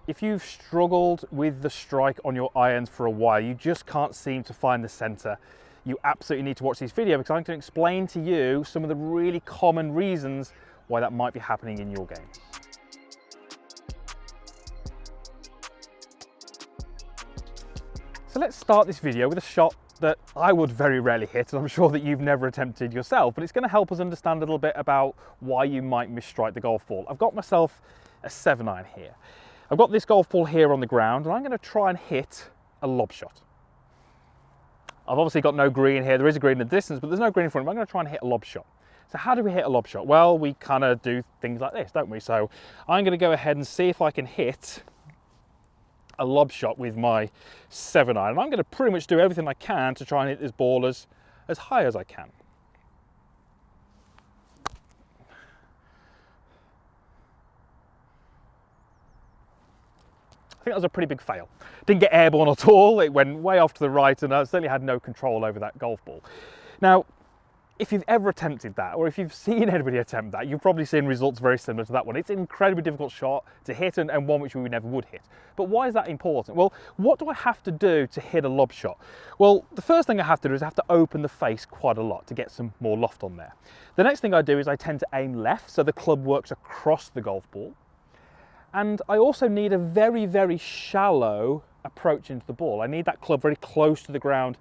if you've struggled with the strike on your irons for a while, you just can't seem to find the center, you absolutely need to watch this video because I'm going to explain to you some of the really common reasons why that might be happening in your game. So let's start this video with a shot that I would very rarely hit, and I'm sure that you've never attempted yourself, but it's going to help us understand a little bit about why you might misstrike the golf ball. I've got myself a 7-iron here. I've got this golf ball here on the ground, and I'm going to try and hit a lob shot. I've obviously got no green here. There is a green in the distance, but there's no green in front of me. I'm going to try and hit a lob shot. So how do we hit a lob shot? Well, we kind of do things like this, don't we? So I'm going to go ahead and see if I can hit a lob shot with my 7-iron. And I'm going to pretty much do everything I can to try and hit this ball as high as I can. I think that was a pretty big fail. Didn't get airborne at all. It went way off to the right, and I certainly had no control over that golf ball. Now, if you've ever attempted that, or if you've seen anybody attempt that, you've probably seen results very similar to that one. It's an incredibly difficult shot to hit, and one which we never would hit. But why is that important? Well, what do I have to do to hit a lob shot? Well, the first thing I have to do is I have to open the face quite a lot to get some more loft on there. The next thing I do is I tend to aim left, so the club works across the golf ball. And I also need a very, very shallow approach into the ball. I need that club very close to the ground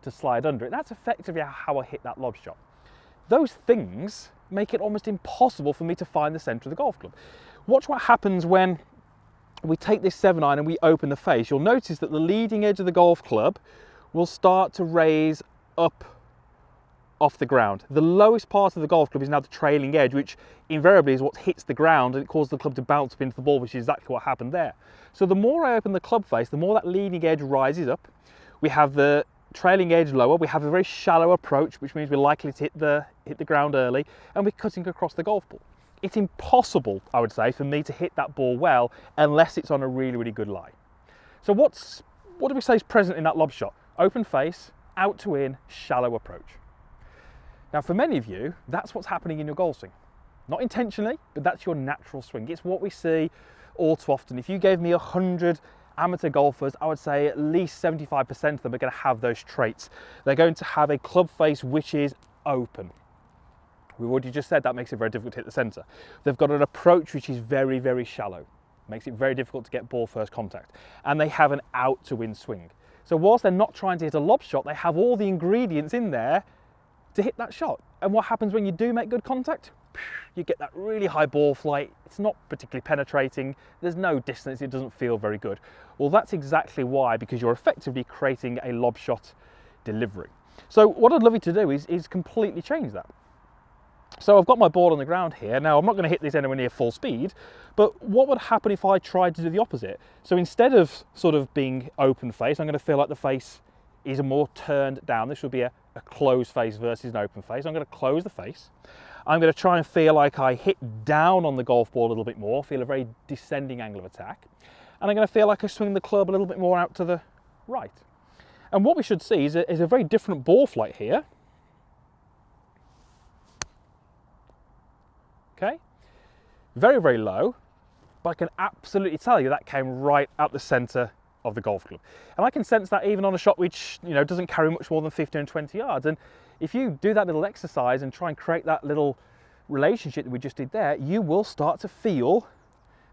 to slide under it. That's effectively how I hit that lob shot. Those things make it almost impossible for me to find the center of the golf club. Watch what happens when we take this 7-iron and we open the face. You'll notice that the leading edge of the golf club will start to raise up off the ground. The lowest part of the golf club is now the trailing edge, which invariably is what hits the ground, and it causes the club to bounce up into the ball, which is exactly what happened there. So the more I open the club face, the more that leading edge rises up. We have the trailing edge lower, we have a very shallow approach, which means we're likely to hit the ground early, and we're cutting across the golf ball. It's impossible, I would say, for me to hit that ball well unless it's on a really, really good lie. So what do we say is present in that lob shot? Open face, out to in, shallow approach. Now, for many of you, that's what's happening in your golf swing. Not intentionally, but that's your natural swing. It's what we see all too often. If you gave me 100 amateur golfers, I would say at least 75% of them are going to have those traits. They're going to have a club face which is open. We've already just said that makes it very difficult to hit the center. They've got an approach which is very, very shallow. Makes it very difficult to get ball first contact. And they have an out to in swing. So whilst they're not trying to hit a lob shot, they have all the ingredients in there to hit that shot. And what happens when you do make good contact? You get that really high ball flight. It's not particularly penetrating. There's no distance. It doesn't feel very good. Well, that's exactly why, because you're effectively creating a lob shot delivery. So what I'd love you to do is completely change that. So I've got my ball on the ground here. Now, I'm not going to hit this anywhere near full speed, but what would happen if I tried to do the opposite? So instead of sort of being open face, I'm going to feel like the face is a more turned down. This would be a closed face versus an open face. I'm going to close the face. I'm going to try and feel like I hit down on the golf ball a little bit more, feel a very descending angle of attack. And I'm going to feel like I swing the club a little bit more out to the right. And what we should see is a very different ball flight here. Okay, very, very low, but I can absolutely tell you that came right out the center of the golf club. And I can sense that even on a shot which, doesn't carry much more than 15 or 20 yards. And if you do that little exercise and try and create that little relationship that we just did there, you will start to feel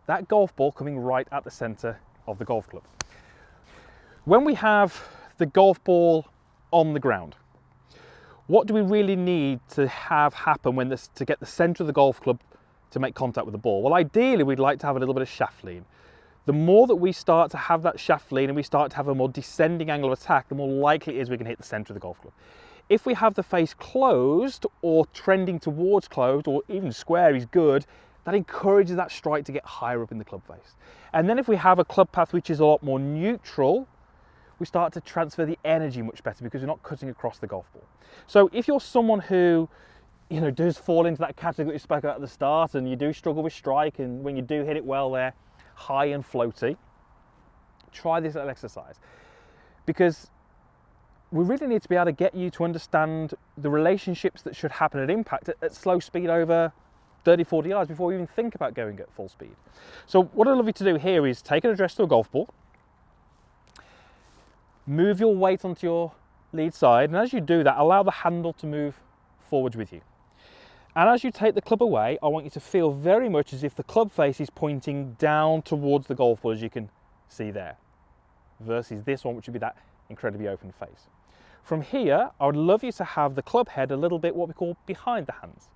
that golf ball coming right at the center of the golf club. When we have the golf ball on the ground, what do we really need to have happen to get the center of the golf club to make contact with the ball? Well, ideally, we'd like to have a little bit of shaft lean. The more that we start to have that shaft lean and we start to have a more descending angle of attack, the more likely it is we can hit the center of the golf club. If we have the face closed or trending towards closed or even square is good, that encourages that strike to get higher up in the club face. And then if we have a club path which is a lot more neutral, we start to transfer the energy much better because we're not cutting across the golf ball. So if you're someone who does fall into that category that we spoke about at the start, and you do struggle with strike, and when you do hit it well, they're high and floaty, try this little exercise, because we really need to be able to get you to understand the relationships that should happen at impact at slow speed over 30, 40 yards before we even think about going at full speed. So what I'd love you to do here is take an address to a golf ball, move your weight onto your lead side, and as you do that, allow the handle to move forwards with you. And as you take the club away, I want you to feel very much as if the club face is pointing down towards the golf ball, as you can see there, versus this one, which would be that incredibly open face. From here, I would love you to have the club head a little bit what we call behind the hands.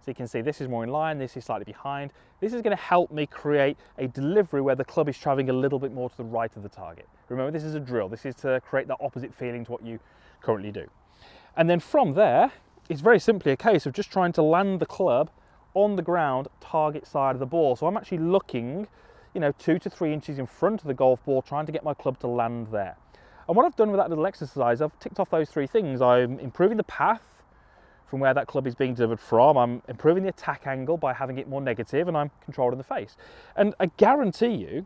So you can see this is more in line, this is slightly behind. This is going to help me create a delivery where the club is traveling a little bit more to the right of the target. Remember, this is a drill. This is to create that opposite feeling to what you currently do. And then from there, it's very simply a case of just trying to land the club on the ground, target side of the ball. So I'm actually looking, 2 to 3 inches in front of the golf ball, trying to get my club to land there. And what I've done with that little exercise, I've ticked off those 3 things. I'm improving the path from where that club is being delivered from. I'm improving the attack angle by having it more negative, and I'm controlling the face. And I guarantee you,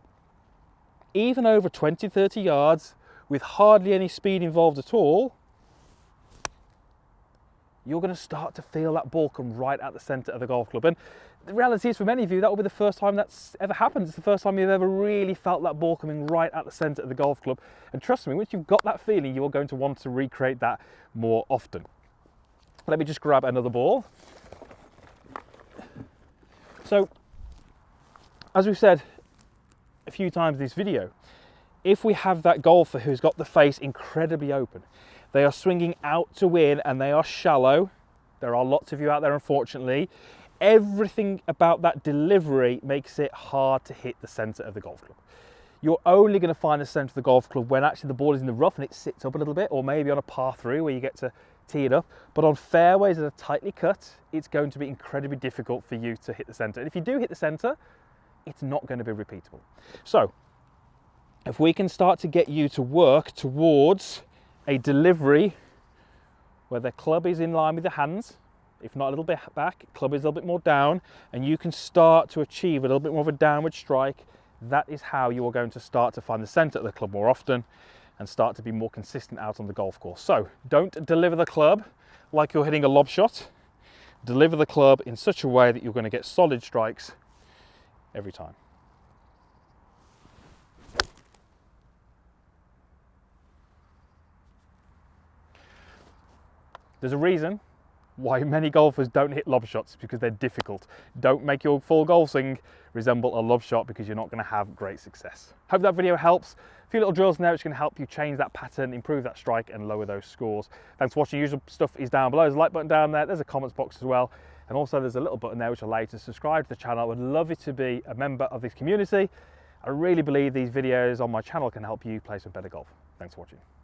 even over 20, 30 yards with hardly any speed involved at all, you're going to start to feel that ball come right at the centre of the golf club. And the reality is, for many of you, that will be the first time that's ever happened. It's the first time you've ever really felt that ball coming right at the centre of the golf club. And trust me, once you've got that feeling, you're going to want to recreate that more often. Let me just grab another ball. So, as we've said a few times in this video, if we have that golfer who's got the face incredibly open, they are swinging out to win and they are shallow. There are lots of you out there, unfortunately. Everything about that delivery makes it hard to hit the centre of the golf club. You're only going to find the centre of the golf club when actually the ball is in the rough and it sits up a little bit, or maybe on a par 3 where you get to tee it up. But on fairways that are tightly cut, it's going to be incredibly difficult for you to hit the centre. And if you do hit the centre, it's not going to be repeatable. So, if we can start to get you to work towards a delivery where the club is in line with the hands, if not a little bit back, club is a little bit more down, and you can start to achieve a little bit more of a downward strike, that is how you are going to start to find the centre of the club more often and start to be more consistent out on the golf course. So don't deliver the club like you're hitting a lob shot. Deliver the club in such a way that you're going to get solid strikes every time. There's a reason why many golfers don't hit lob shots, because they're difficult. Don't make your full golf swing resemble a lob shot, because you're not going to have great success. Hope that video helps. A few little drills in there which can help you change that pattern, improve that strike and lower those scores. Thanks for watching. Usual stuff is down below. There's a like button down there. There's a comments box as well. And also there's a little button there which will allow you to subscribe to the channel. I would love you to be a member of this community. I really believe these videos on my channel can help you play some better golf. Thanks for watching.